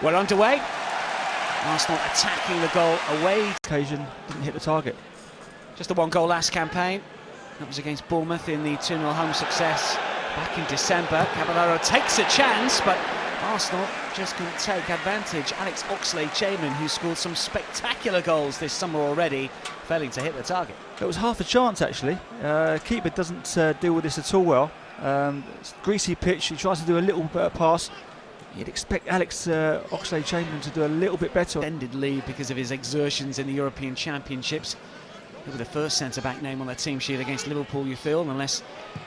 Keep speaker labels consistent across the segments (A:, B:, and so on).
A: We're underway. Arsenal attacking the goal away.
B: Occasion didn't hit the target.
A: Just the one goal last campaign. That was against Bournemouth in the 2-0 home success back in December. Caballero takes a chance, but Arsenal just couldn't take advantage. Alex Oxlade-Chamberlain, who scored some spectacular goals this summer already, failing to hit the target.
B: It was half a chance, actually. Keeper doesn't deal with this at all well. It's a greasy pitch. He tries to do a little bit of pass. You'd expect Alex Oxlade-Chamberlain to do a little bit better.
A: Extended lead because of his exertions in the European Championships. He'll be the first centre-back name on the team sheet against Liverpool, you feel, unless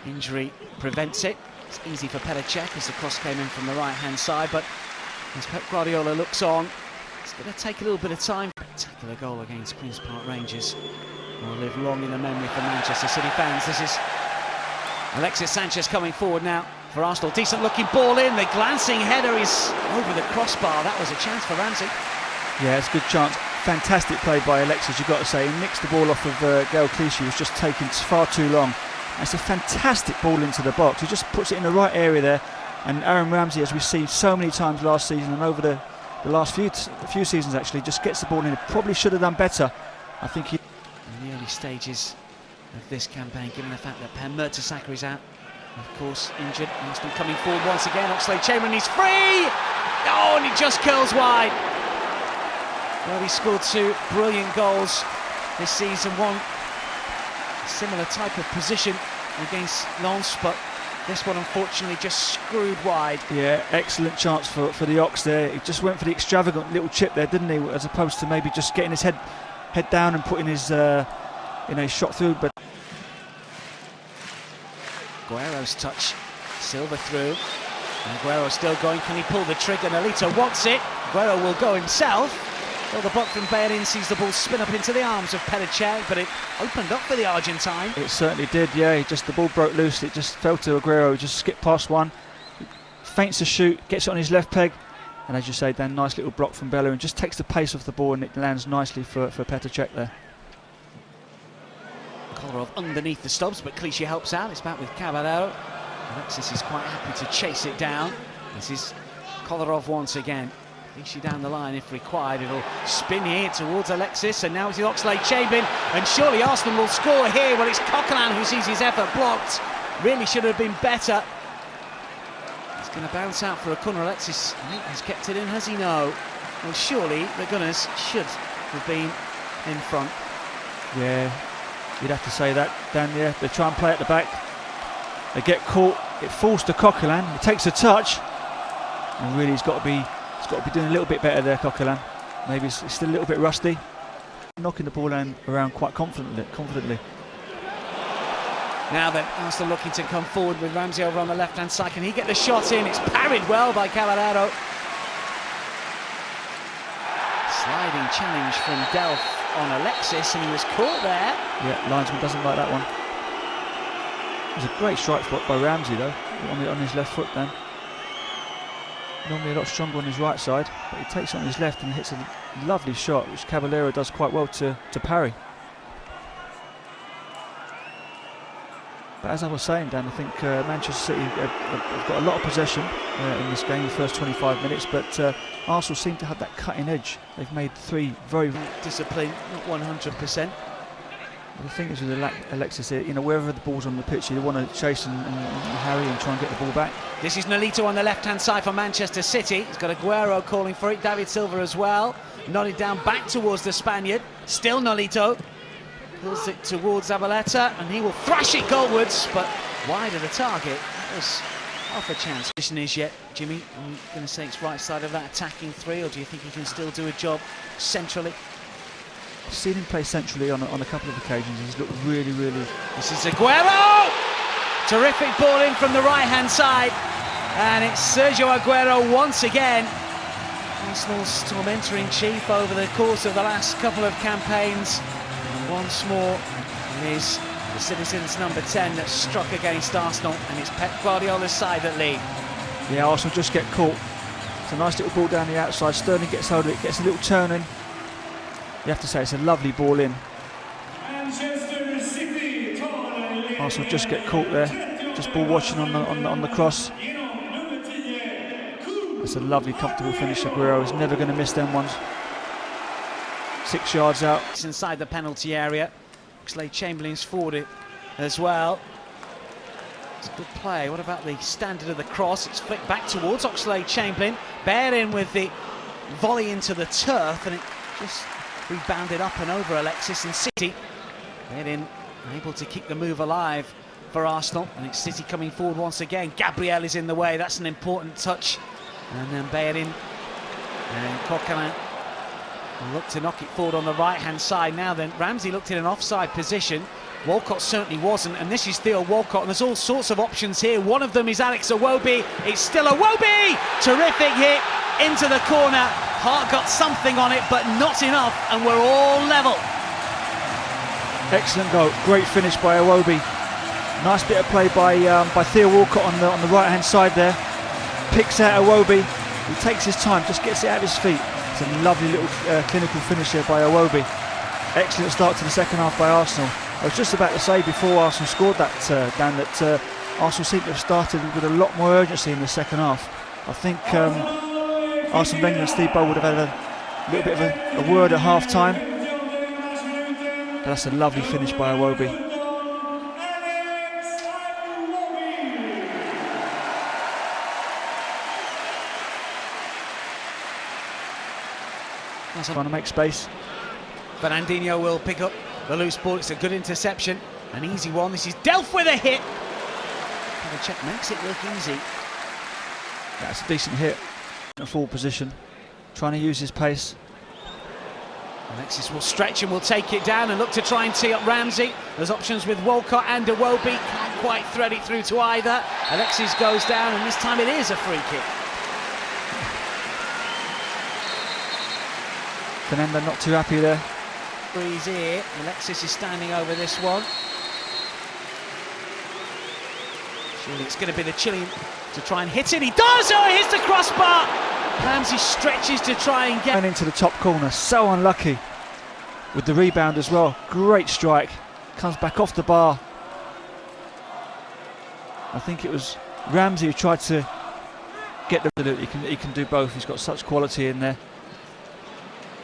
A: injury prevents it. It's easy for Petr Cech as the cross came in from the right-hand side, but as Pep Guardiola looks on, it's going to take a little bit of time. Spectacular goal against Queen's Park Rangers will live long in the memory for Manchester City fans. This is Alexis Sanchez coming forward now for Arsenal. Decent looking ball in, the glancing header is over the crossbar. That was a chance for Ramsey.
B: Yeah, it's a good chance. Fantastic play by Alexis, you've got to say. He nicks the ball off of Gael Clichy, who was just taking far too long. And it's a fantastic ball into the box. He just puts it in the right area there. And Aaron Ramsey, as we've seen so many times last season and over the last few seasons actually, just gets the ball in. He probably should have done better. I think he...
A: In the early stages of this campaign, given the fact that Per Mertesacker is out, of course, injured. Arsenal coming forward once again. Oxlade-Chamberlain, he's free! Oh, and he just curls wide. Well, he scored two brilliant goals this season. One similar type of position against Lens, but this one unfortunately just screwed wide.
B: Yeah, excellent chance for the Ox there. He just went for the extravagant little chip there, didn't he? As opposed to maybe just getting his head down and putting his shot through. But
A: Aguero's touch, Silva through. And Aguero still going. Can he pull the trigger? Nolito wants it. Aguero will go himself. Well, the block from Bellerin sees the ball spin up into the arms of Petr Cech, but it opened up for the Argentine.
B: It certainly did, yeah. The ball broke loose. It just fell to Aguero. He just skipped past one. Feints the shoot, gets it on his left peg. And as you say, Dan, nice little block from Bellerin. Just takes the pace off the ball and it lands nicely for Petr Cech there.
A: Kolarov underneath the stubs, but Clichy helps out. It's back with Caballero. Alexis is quite happy to chase it down. This is Kolarov once again. Clichy down the line if required. It'll spin here towards Alexis, and now it's Oxlade-Chamberlain, and surely Arsenal will score here. Well, it's Coquelin who sees his effort blocked. Really should have been better. It's going to bounce out for a corner. Alexis has kept it in, has he? No. Well, surely the Gunners should have been in front.
B: Yeah, you'd have to say that, Dan. Yeah, they try and play at the back. They get caught. It falls to Coquelin. He takes a touch, and really he's got to be doing a little bit better there, Coquelin. Maybe he's still a little bit rusty. Knocking the ball around quite confidently.
A: Now then, Arsenal looking to come forward with Ramsey over on the left-hand side. Can he get the shot in? It's parried well by Caballero. Sliding challenge from Delph on Alexis, and he was caught there.
B: Yeah, linesman doesn't like that one. It was a great strike spot by Ramsey though, on his left foot then. Normally a lot stronger on his right side, but he takes it on his left and hits a lovely shot, which Caballero does quite well to parry. But as I was saying, Dan, I think Manchester City have got a lot of possession in this game, the first 25 minutes, but Arsenal seem to have that cutting edge. They've made three very...
A: Discipline, not 100%.
B: The thing is with Alexis, wherever the ball's on the pitch, you want to chase and harry and try and get the ball back.
A: This is Nolito on the left-hand side for Manchester City. He's got Aguero calling for it, David Silva as well. Nodded down back towards the Spaniard. Still Nolito. Pulls it towards Zabaleta, and he will thrash it goalwards, but wide of the target. That was half a chance. Position is yet, Jimmy, are you going to say it's right side of that attacking three, or do you think he can still do a job centrally?
B: I've seen him play centrally on a couple of occasions. He's looked really...
A: This is Aguero! Terrific ball in from the right-hand side. And it's Sergio Aguero once again. Arsenal's tormentor-in-chief over the course of the last couple of campaigns. And once more, it is the Citizens' number 10 that struck against Arsenal. And it's Pep Guardiola's side that lead.
B: Yeah, Arsenal just get caught. It's a nice little ball down the outside. Sterling gets hold of it, gets a little turn in. You have to say it's a lovely ball in. Arsenal just get caught there, just ball watching on the cross. It's a lovely, comfortable finish. Aguero is never going to miss them ones. 6 yards out.
A: It's inside the penalty area. Oxlade-Chamberlain's forward it as well. It's a good play. What about the standard of the cross? It's flicked back towards Oxlade-Chamberlain. Bared in with the volley into the turf, and it just rebounded up and over Alexis, and City. Bared in, able to keep the move alive for Arsenal, and it's City coming forward once again. Gabriel is in the way. That's an important touch. And then Bared in, and Coquelin looked to knock it forward on the right-hand side. Now then, Ramsey looked in an offside position. Walcott certainly wasn't, and this is Theo Walcott, and there's all sorts of options here. One of them is Alex Iwobi. It's still Iwobi! Terrific hit into the corner. Hart got something on it, but not enough, and we're all level.
B: Excellent goal. Great finish by Iwobi. Nice bit of play by Theo Walcott on the right-hand side there. Picks out Iwobi. He takes his time, just gets it out of his feet. It's a lovely little clinical finish there by Iwobi. Excellent start to the second half by Arsenal. I was just about to say before Arsenal scored that, Dan, that Arsenal seemed to have started with a lot more urgency in the second half. I think Arsene Wenger and Steve Bold would have had a little bit of a word at half-time. But that's a lovely finish by Iwobi. Trying to make space.
A: Fernandinho will pick up the loose ball. It's a good interception, an easy one. This is Delph with a hit. The check makes it look easy.
B: That's a decent hit. In a full position, trying to use his pace.
A: Alexis will stretch and will take it down and look to try and tee up Ramsey. There's options with Walcott and Iwobi. Can't quite thread it through to either. Alexis goes down, and this time it is a free kick.
B: Fernando not too happy there.
A: Breeze here. Alexis is standing over this one. Surely it's going to be the Chilean to try and hit it. He does! Oh, he hits the crossbar! Ramsey stretches to try and get...
B: And into the top corner. So unlucky with the rebound as well. Great strike. Comes back off the bar. I think it was Ramsey who tried to get the... He can do both. He's got such quality in there.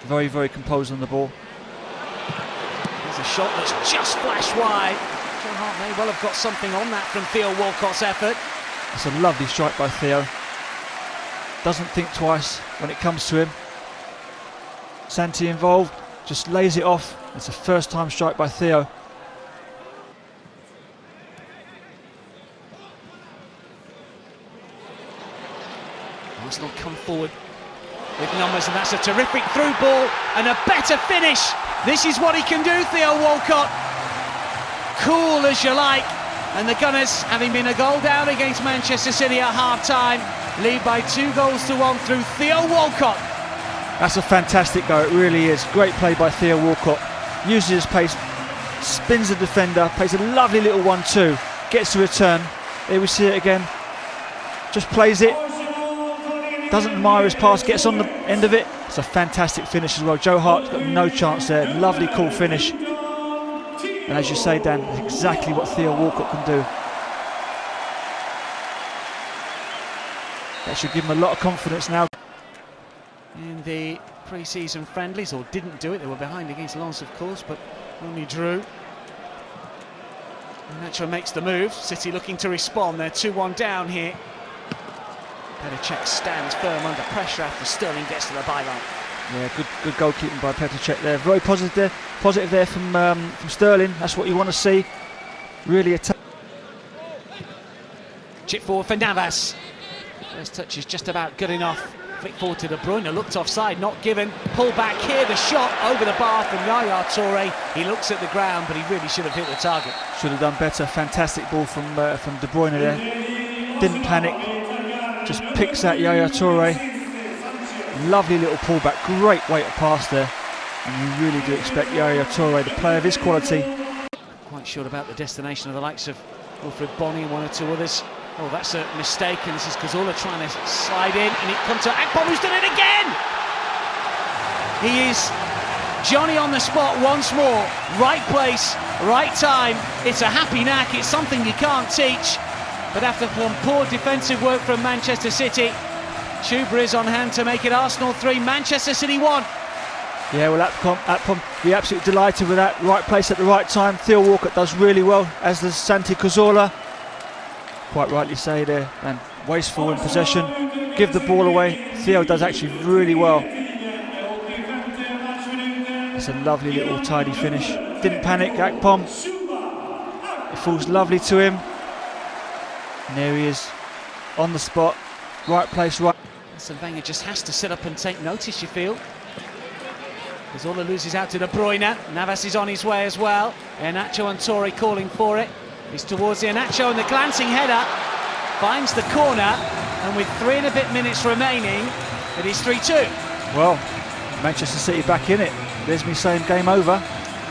B: Very, very composed on the ball.
A: There's a shot that's just flashed wide. Joe Hart may well have got something on that from Theo Walcott's effort.
B: It's a lovely strike by Theo. Doesn't think twice when it comes to him. Santi involved, just lays it off. It's a first time strike by Theo.
A: Arsenal come forward with numbers, and that's a terrific through ball and a better finish. This is what he can do, Theo Walcott. Cool as you like. And the Gunners, having been a goal down against Manchester City at half-time, lead by 2-1 through Theo Walcott.
B: That's a fantastic goal, it really is. Great play by Theo Walcott. Uses his pace, spins the defender, plays a lovely little 1-2, gets the return. There we see it again. Just plays it. Doesn't admire his pass, gets on the end of it. It's a fantastic finish as well. Joe Hart's got no chance there. Lovely, cool finish. And as you say, Dan, exactly what Theo Walcott can do. That should give him a lot of confidence now.
A: In the pre-season friendlies, or didn't do it, they were behind against Lens, of course, but only drew. And Nacho makes the move. City looking to respond. They're 2-1 down here. Petr Cech stands firm under pressure after Sterling gets to the byline.
B: Yeah, good goalkeeping by Petr Cech there. Very positive there from Sterling. That's what you want to see. Really attack.
A: Chip forward for Navas. First touch is just about good enough. Flick forward to De Bruyne, looked offside, not given. Pull back here, the shot over the bar from Yaya Toure. He looks at the ground, but he really should have hit the target.
B: Should have done better. Fantastic ball from De Bruyne there. Didn't panic. Just picks out Yaya Toure. Lovely little pullback, great weight of pass there. And you really do expect Yaya Toure, the player of his quality.
A: Quite sure about the destination of the likes of Wilfred Bony and one or two others. Oh, that's a mistake, and this is Cazorla trying to slide in, and it comes to Akpom, who's done it again! He is Johnny on the spot once more. Right place, right time. It's a happy knack, it's something you can't teach. But after some poor defensive work from Manchester City, Chuba is on hand to make it Arsenal 3, Manchester City 1.
B: Yeah, well, Akpom be absolutely delighted with that. Right place at the right time. Theo Walcott does really well, as does Santi Cazorla. Quite rightly say there, and wasteful in possession. Give the ball away. Theo does actually really well. It's a lovely little tidy finish. Didn't panic, Akpom. It falls lovely to him. And there he is, on the spot. Right place, right.
A: Arsene Wenger just has to sit up and take notice, you feel. Cazorla loses out to De Bruyne. Navas is on his way as well. Iheanacho and Torre calling for it. He's towards Iheanacho, and the glancing header finds the corner. And with 3 and a bit minutes remaining, it is 3-2.
B: Well, Manchester City back in it. There's me saying game over.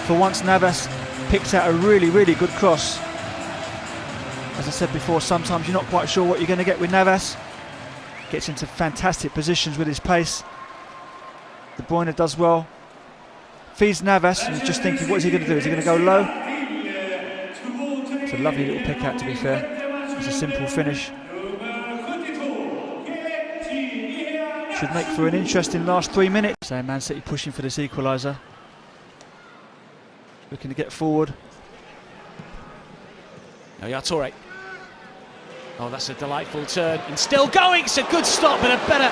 B: For once, Navas picks out a really, really good cross. As I said before, sometimes you're not quite sure what you're going to get with Navas. Gets into fantastic positions with his pace. De Bruyne does well. Feeds Navas, and he's just thinking, what is he going to do? Is he going to go low? It's a lovely little pick out, to be fair. It's a simple finish. Should make for an interesting last 3 minutes. So Man City pushing for this equaliser. Looking to get forward.
A: Yaya Toure. Oh, that's a delightful turn, and still going. It's a good stop, but a better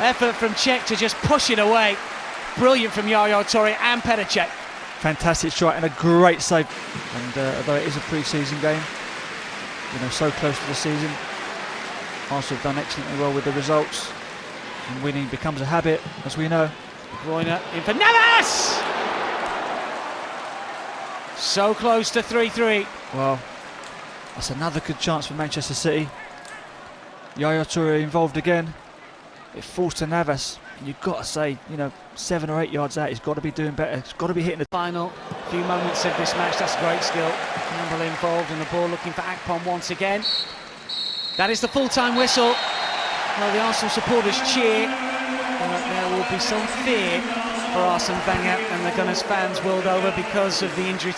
A: effort from Cech to just push it away. Brilliant from Yaya Toure and Petr Cech.
B: Fantastic strike and a great save. And although it is a pre-season game, you know, so close to the season, Arsenal have done excellently well with the results, and winning becomes a habit, as we know.
A: De Bruyne in for Navas! So close to 3-3.
B: Well, that's another good chance for Manchester City. Yaya Toure involved again. It falls to Navas. And you've got to say, you know, 7 or 8 yards out, he's got to be doing better. He's got to be hitting the
A: Final few moments of this match. That's great skill. Campbell involved in the ball, looking for Akpom once again. That is the full-time whistle. Well, the Arsenal supporters cheer, but there will be some fear for Arsene Wenger and the Gunners fans world over because of the injury